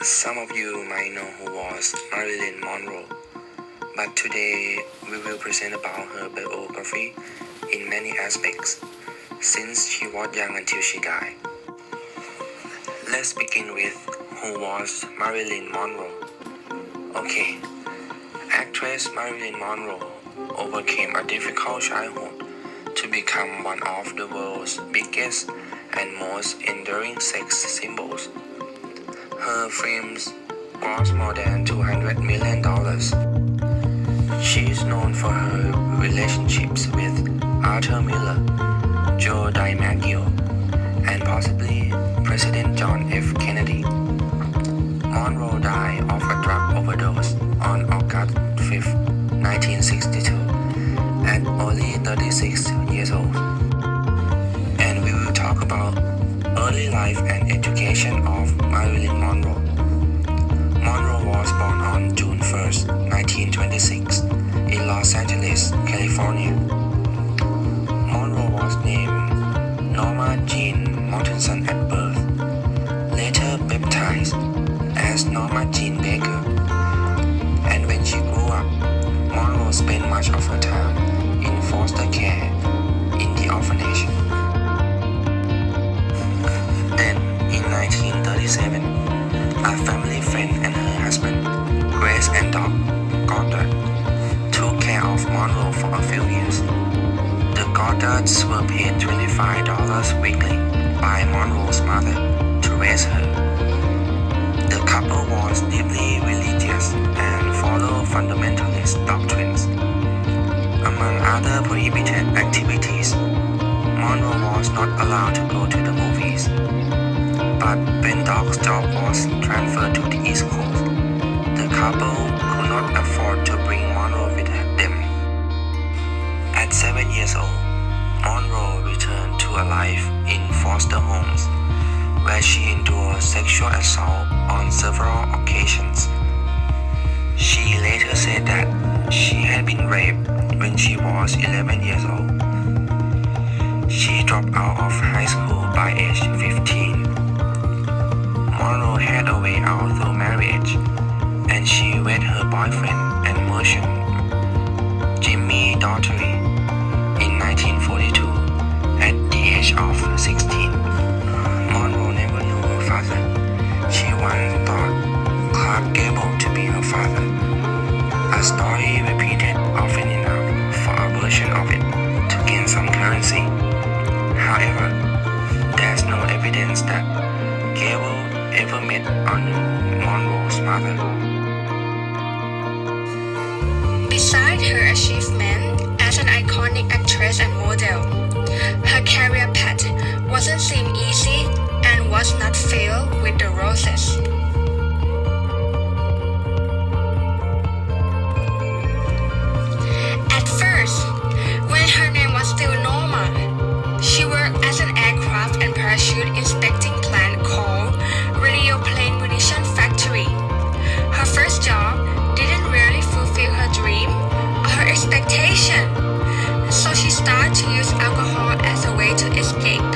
Some of you might know who was Marilyn Monroe, but today we will present about her biography in many aspects, since she was young until she died. Let's begin with who was Marilyn Monroe. Okay, actress Marilyn Monroe overcame a difficult childhood to become one of the world's biggest and most enduring sex symbols. Her films grossed more than $200 million. She is known for her relationships with Arthur Miller, Joe DiMaggio, and possibly President John F. Kennedy. Monroe died of a drug overdose on August 5, 1962, at only 36 years old. And we will talk about early life and education of Marilyn Monroe. Monroe was born on June 1, 1926, in Los Angeles, California. Monroe was named Norma Jean Mortensen at birth, later baptized as Norma Jean Baker. And when she grew up, Monroe spent much of her time in foster care in the orphanage. Then, in 1937, a family friend and her husband, Grace and Doc Goddard, took care of Monroe for a few years. The Goddards were paid $25 weekly by Monroe's mother to raise her. The couple was deeply religious and followed fundamentalist doctrines. Among other prohibited activities, Monroe was not allowed to go to the movies. But when Doc's job was transferred to the East Coast, the couple could not afford to bring Monroe with them. At 7 years old, Monroe returned to a life in foster homes, where she endured sexual assault on several occasions. She later said that she had been raped when she was 11 years old. She dropped out of high school by age 15. Monroe had a way out through marriage, and she wed her boyfriend and merchant, Jimmy Daugherty, in 1942 at the age of 16. Monroe never knew her father. She once thought Clark Gable to be her father, a story repeated often enough for a version of it to gain some currency. However, there's no evidence that Gable ever met or knew Monroe's mother. Besides her achievement as an iconic actress and model, her career path wasn't seem easy and was not filled with the roses. At first, when her name was still Norma, she worked as an aircraft and parachute inspecting plant called Radio Plane Munition Factory. Her first job didn't really fulfill her dream or her expectation, so she started to use alcohol as a way to escape.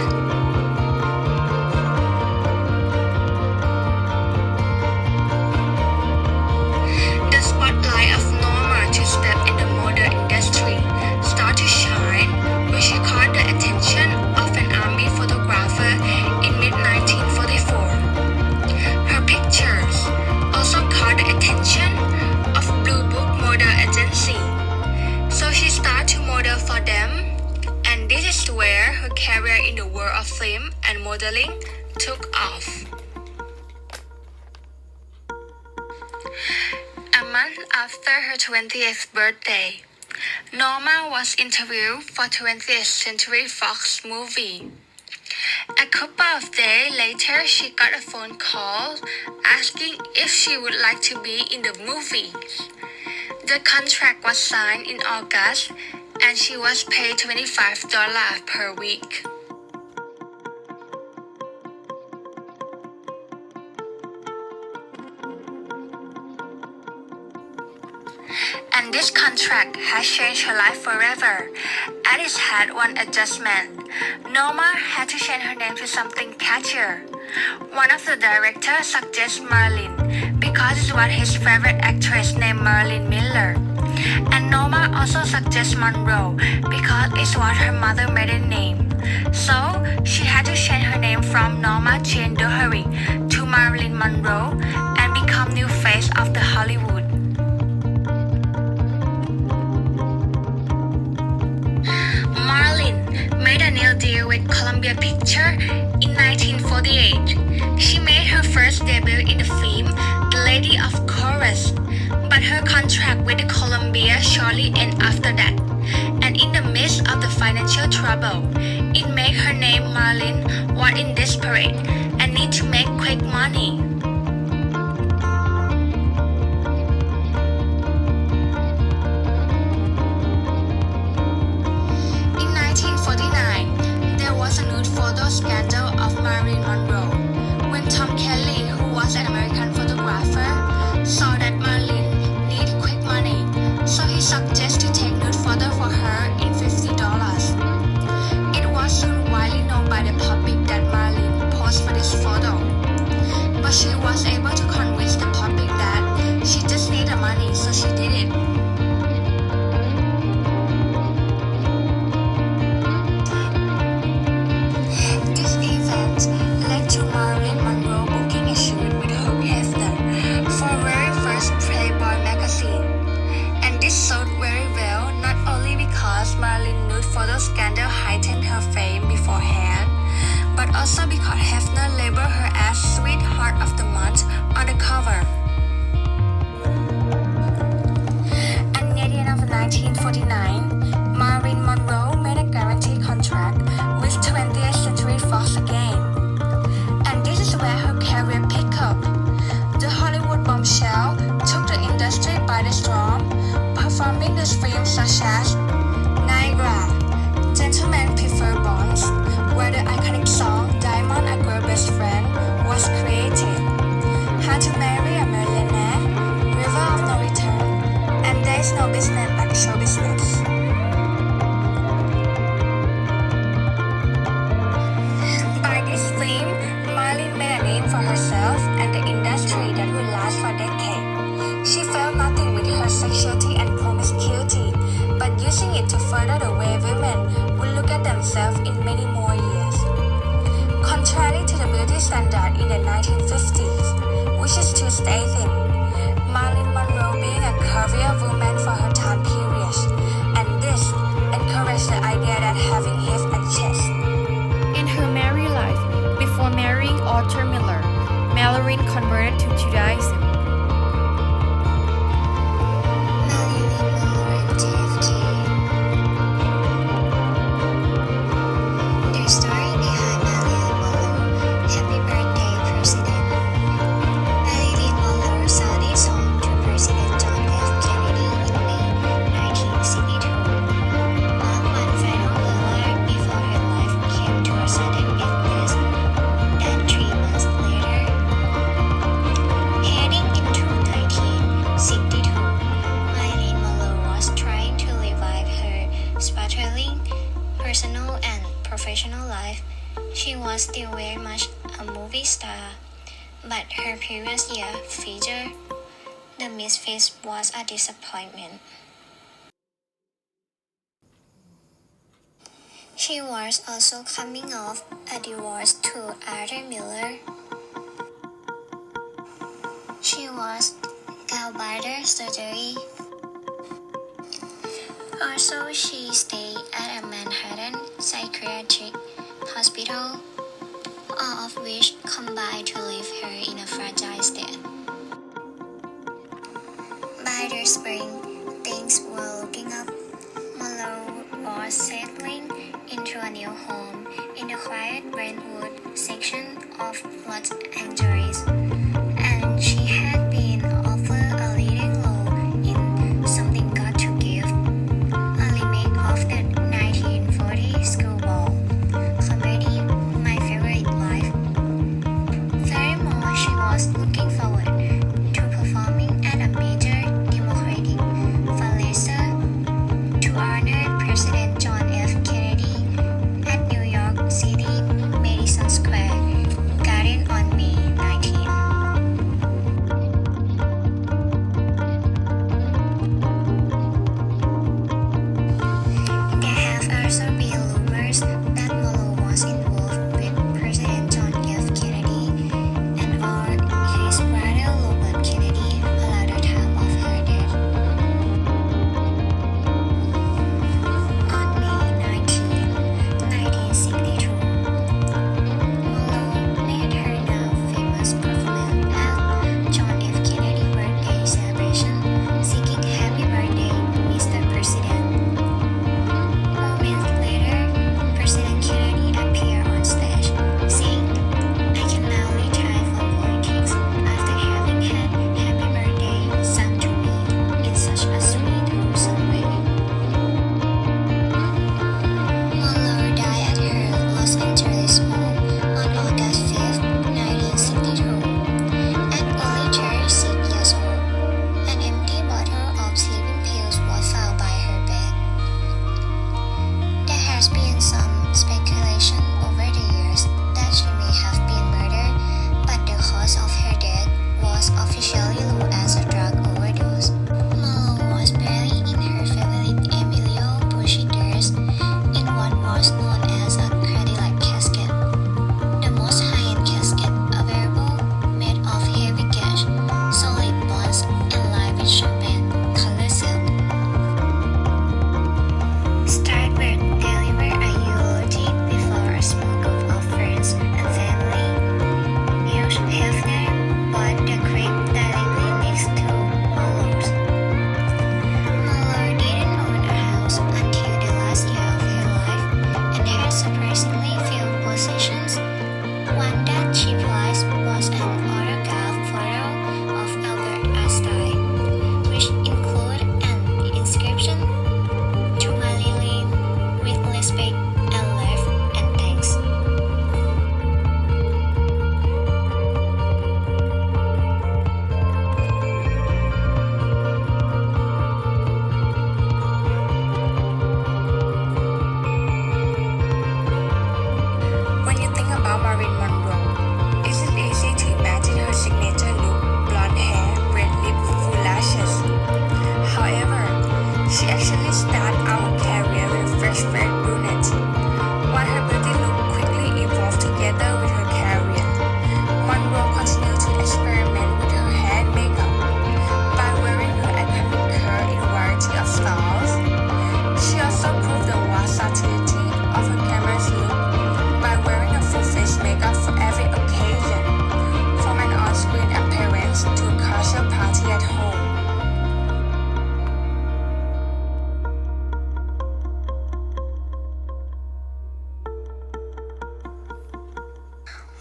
The spotlight of Norma to step in the model industry started to shine when she caught the attention of an army photographer in mid-1944. Her pictures also caught the attention of Blue Book Model Agency, so she started to model for them, and this is where her career in the world of film and modeling took off. A month after her 20th birthday, Norma was interviewed for 20th Century Fox movie. A couple of days later, she got a phone call asking if she would like to be in the movie. The contract was signed in August, and she was paid $25 per week. And this contract has changed her life forever, and it had one adjustment. Norma had to change her name to something catchier. One of the directors suggests Marilyn, because it was his favorite actress named Marilyn Miller. And Norma also suggests Monroe because it was her mother's maiden name. So she had to change her name from Norma Jane Doherty to Marilyn Monroe and become new face of the Hollywood. Marilyn made a new deal with Columbia Pictures in 1948. She made her first debut in the film The Lady of Chorus, but her contract with the Columbia shortly ended after that. And in the midst of the financial trouble, it made her name Marilyn was in desperate and need to make quick money. In 1949, there was a nude photo scandal of Marilyn Monroe when Tom Kelly, who was an American photographer, saw that Marilyn needed quick money, so he suggested to take nude photo for her in $50. It was soon widely known by the public that Marilyn posed for this photo, but she was able to convince the public that she just needed the money, so she did it. This event led to Marilyn Monroe booking a shoot with Hugh Hefner for very first Playboy magazine. And this sold very well, not only because Marilyn nude photo scandal heightened her fame beforehand, but also because Hefner labeled her as Sweetheart of the Month on the cover. And near the end of 1949, Marilyn Monroe made a guarantee contract with 20th Century Fox again. And this is where her career picked up. The Hollywood bombshell took the industry by the storm, performing the films such as Niagara, Gentlemen Prefer Bonds, where the iconic song Diamond, a Girl Best Friend was created, How to Marry a Millionaire, River of No Return, and There's No Business Like Show Business. By this film, Marilyn made a name for herself and the industry that would last for decades. She felt nothing with her sexuality and promiscuity, but using it to further the way women would look at themselves in many more years. Contrary to the beauty standard in the 1950s, which is too stay thin, Marilyn Monroe being a curvier woman for her time period, and this encouraged the idea that having hips and chest. In her married life, before marrying Arthur Miller, Marilyn converted to Judaism. Marilyn Monroe and JFK. The story behind Marilyn Monroe, Happy Birthday President. Marilyn Monroe sang this song to President John F. Kennedy in May 1962. On one final alert before her life came to a sudden end, then 3 months later, heading into 1962, Marilyn Monroe was trying to revive her sputtering personal and professional life. She was still very much a movie star, but her previous year feature, The Misfits, was a disappointment. She was also coming off a divorce to Arthur Miller. She was gallbladder surgery. Also, she stayed at a Manhattan psychiatric hospital, all of which combined to leave her in a fragile state. By the spring, things were looking up. Monroe was settling into a new home in the quiet Brentwood section of Los Angeles, and she had been offered a leading role in Something Got to Give, a remake of the 1940 screwball comedy My Favorite Life. Furthermore, she was looking forward to performing at a major Democratic fundraiser to honor President John F. Kennedy at New York City Madison Square Garden on May 19.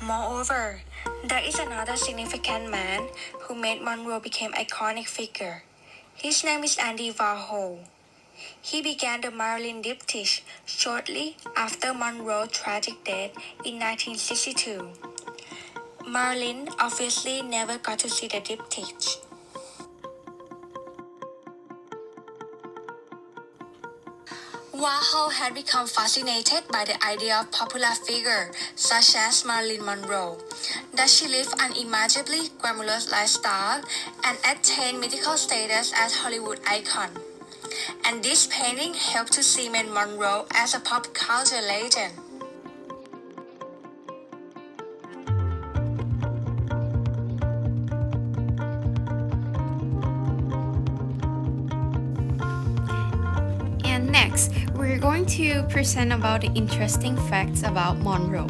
Moreover, there is another significant man who made Monroe become iconic figure. His name is Andy Warhol. He began the Marilyn diptych shortly after Monroe's tragic death in 1962. Marilyn obviously never got to see the diptych. Warhol had become fascinated by the idea of popular figure such as Marilyn Monroe, that she lived an unimaginably glamorous lifestyle and attained mythical status as Hollywood icon. And this painting helped to cement Monroe as a pop culture legend. And next, we're going to present about the interesting facts about Monroe.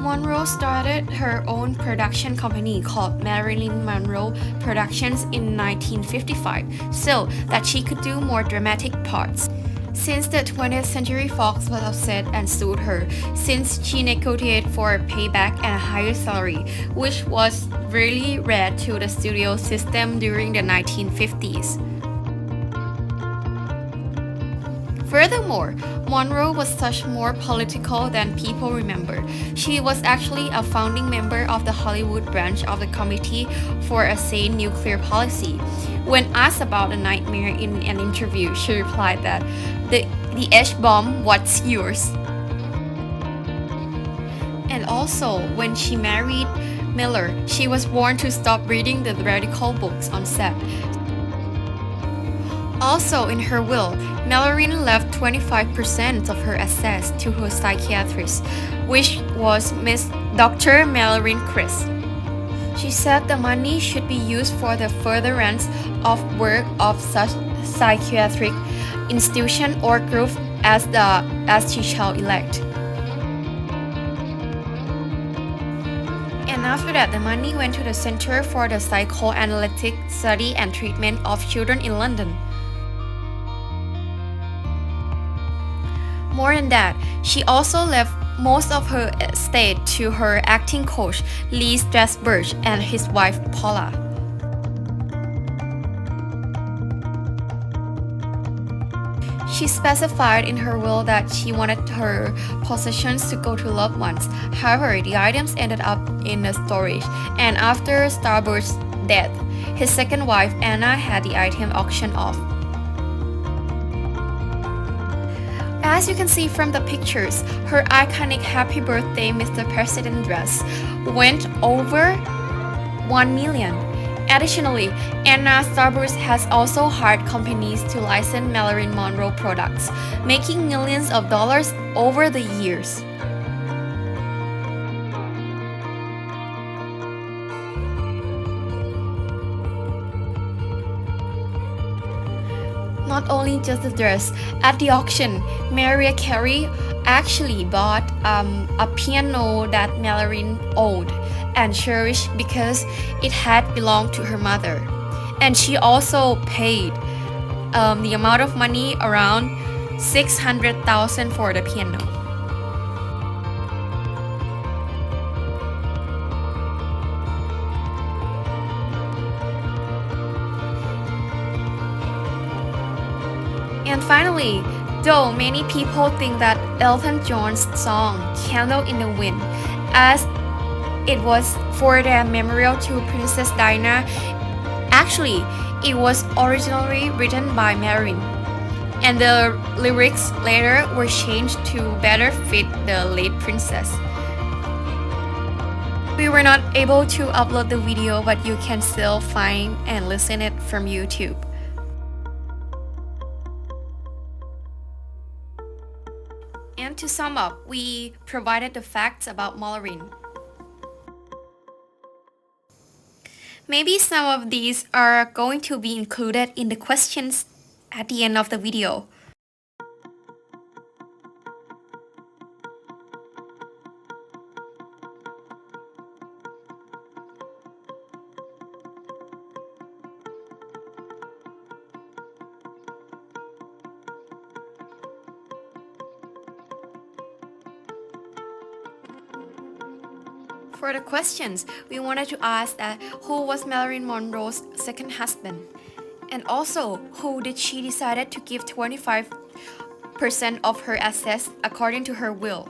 Monroe started her own production company called Marilyn Monroe Productions in 1955 so that she could do more dramatic parts. Since the 20th Century Fox was upset and sued her, since she negotiated for a payback and a higher salary, which was really rare to the studio system during the 1950s. Furthermore, Monroe was such more political than people remember. She was actually a founding member of the Hollywood branch of the Committee for a Sane Nuclear Policy. When asked about the nightmare in an interview, she replied that the H-bomb, what's yours? And also, when she married Miller, she was warned to stop reading the radical books on set. Also, in her will, Marilyn left 25% of her assets to her psychiatrist, which was Miss Dr. Marilyn Chris. She said the money should be used for the furtherance of work of such psychiatric institution or group as she shall elect. And after that, the money went to the Center for the Psychoanalytic Study and Treatment of Children in London. More than that, she also left most of her estate to her acting coach, Lee Strasberg, and his wife, Paula. She specified in her will that she wanted her possessions to go to loved ones. However, the items ended up in the storage, and after Strasberg's death, his second wife, Anna, had the item auctioned off. As you can see from the pictures, her iconic Happy Birthday Mr. President dress went over 1 million. Additionally, Anna Starburst has also hired companies to license Marilyn Monroe products, making millions of dollars over the years. Not only just the dress, at the auction, Mariah Carey actually bought a piano that Marilyn owned and cherished because it had belonged to her mother. And she also paid the amount of money around $600,000 for the piano. And finally, though many people think that Elton John's song Candle in the Wind, as it was for the memorial to Princess Diana, actually it was originally written by Marilyn, and the lyrics later were changed to better fit the late princess. We were not able to upload the video, but you can still find and listen it from YouTube. And to sum up, we provided the facts about Marilyn. Maybe some of these are going to be included in the questions at the end of the video. For the questions, we wanted to ask that who was Marilyn Monroe's second husband? And also, who did she decided to give 25% of her assets according to her will?